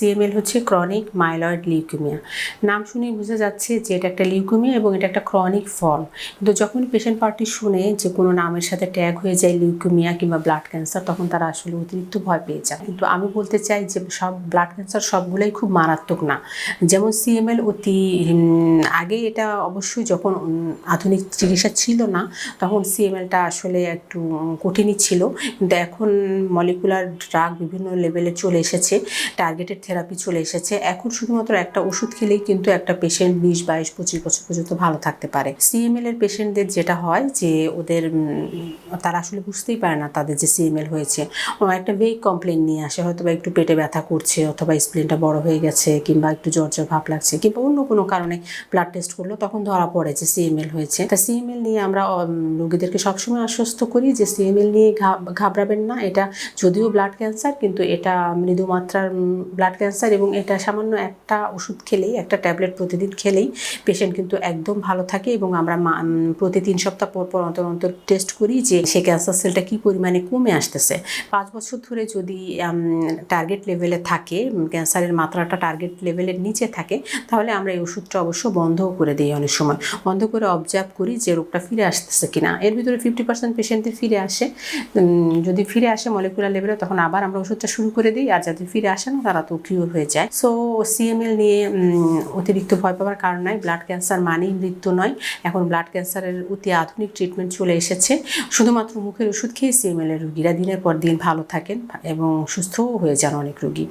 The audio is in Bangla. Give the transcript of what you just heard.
সিএমএল হচ্ছে ক্রনিক মাইলয়েড লিউকেমিয়া। নাম শুনেই বোঝা যাচ্ছে যে এটা একটা লিউকেমিয়া এবং এটা একটা ক্রনিক ফর্ম। কিন্তু যখন পেশেন্ট পার্টি শুনে যে কোনো নামের সাথে ট্যাগ হয়ে যায় লিউকেমিয়া কিংবা ব্লাড ক্যান্সার, তখন তারা আসলে অতিরিক্ত ভয় পেয়ে যায়। কিন্তু আমি বলতে চাই যে সব ব্লাড ক্যান্সার সবগুলোই খুব মারাত্মক না। যেমন সিএমএল অতি আগে এটা অবশ্যই যখন আধুনিক চিকিৎসা ছিল না তখন সিএমএলটা আসলে একটু কঠিনই ছিল, কিন্তু এখন মলিকুলার ড্রাগ বিভিন্ন লেভেলে চলে এসেছে, টার্গেটেড থেরাপি চলে এসেছে। এখন শুধুমাত্র একটা ওষুধ খেলেই কিন্তু একটা পেশেন্ট 20, 22, 25 বছর পর্যন্ত ভালো থাকতে পারে। সিএমএল এর পেশেন্টদের যেটা হয় যে ওদের তারা আসলে বুঝতেই পারে না তাদের যে সিএমএল হয়েছে। একটা ভেগ কমপ্লেন নিয়ে আসে, হয়তো বা একটু পেটে ব্যথা করছে, অথবা স্প্লেনটা বড় হয়ে গেছে, কিংবা একটু জ্বর জ্বর ভাব লাগছে, কিংবা অন্য কোনো কারণে ব্লাড টেস্ট করলো, তখন ধরা পড়ে যে সিএমএল হয়েছে। তা সিএমএল নিয়ে আমরা রোগীদেরকে সবসময় আশ্বস্ত করি যে সিএমএল নিয়ে ঘাবড়াবেন না। এটা যদিও ব্লাড ক্যান্সার, কিন্তু এটা মৃদু মাত্রার ব্লাড ক্যান্সার, এবং এটা সামান্য একটা ওষুধ খেলেই, একটা ট্যাবলেট প্রতিদিন খেলেই পেশেন্ট কিন্তু একদম ভালো থাকে। এবং আমরা প্রতি 3 সপ্তাহ পর পর অন্তর অন্তর টেস্ট করি যে সে ক্যান্সার সেলটা কী পরিমাণে কমে আসতেছে। 5 বছর ধরে যদি টার্গেট লেভেলে থাকে, ক্যান্সারের মাত্রাটা টার্গেট লেভেলের নিচে থাকে, তাহলে আমরা এই ওষুধটা অবশ্য বন্ধও করে দিই। অনেক সময় বন্ধ করে অবজার্ভ করি যে রোগটা ফিরে আসতেছে কিনা। এর ভিতরে 50% পেশেন্টদের ফিরে আসে। যদি ফিরে আসে মলিকুলার লেভেলে, তখন আবার আমরা ওষুধটা শুরু করে দিই, আর যাদের ফিরে আসে না তারা তো কিউর হয়ে যায়। সো সিএমএল নিয়ে অতিরিক্ত ভয় পাওয়ার কারণ নাই। ব্লাড ক্যান্সার মানেই মৃত্যু নয়। এখন ব্লাড ক্যান্সারের অতি আধুনিক ট্রিটমেন্ট চলে এসেছে। শুধুমাত্র মুখের ওষুধ খেয়ে সিএমএল এর রোগীরা দিনের পর দিন ভালো থাকেন এবং সুস্থও হয়ে যান অনেক রোগী।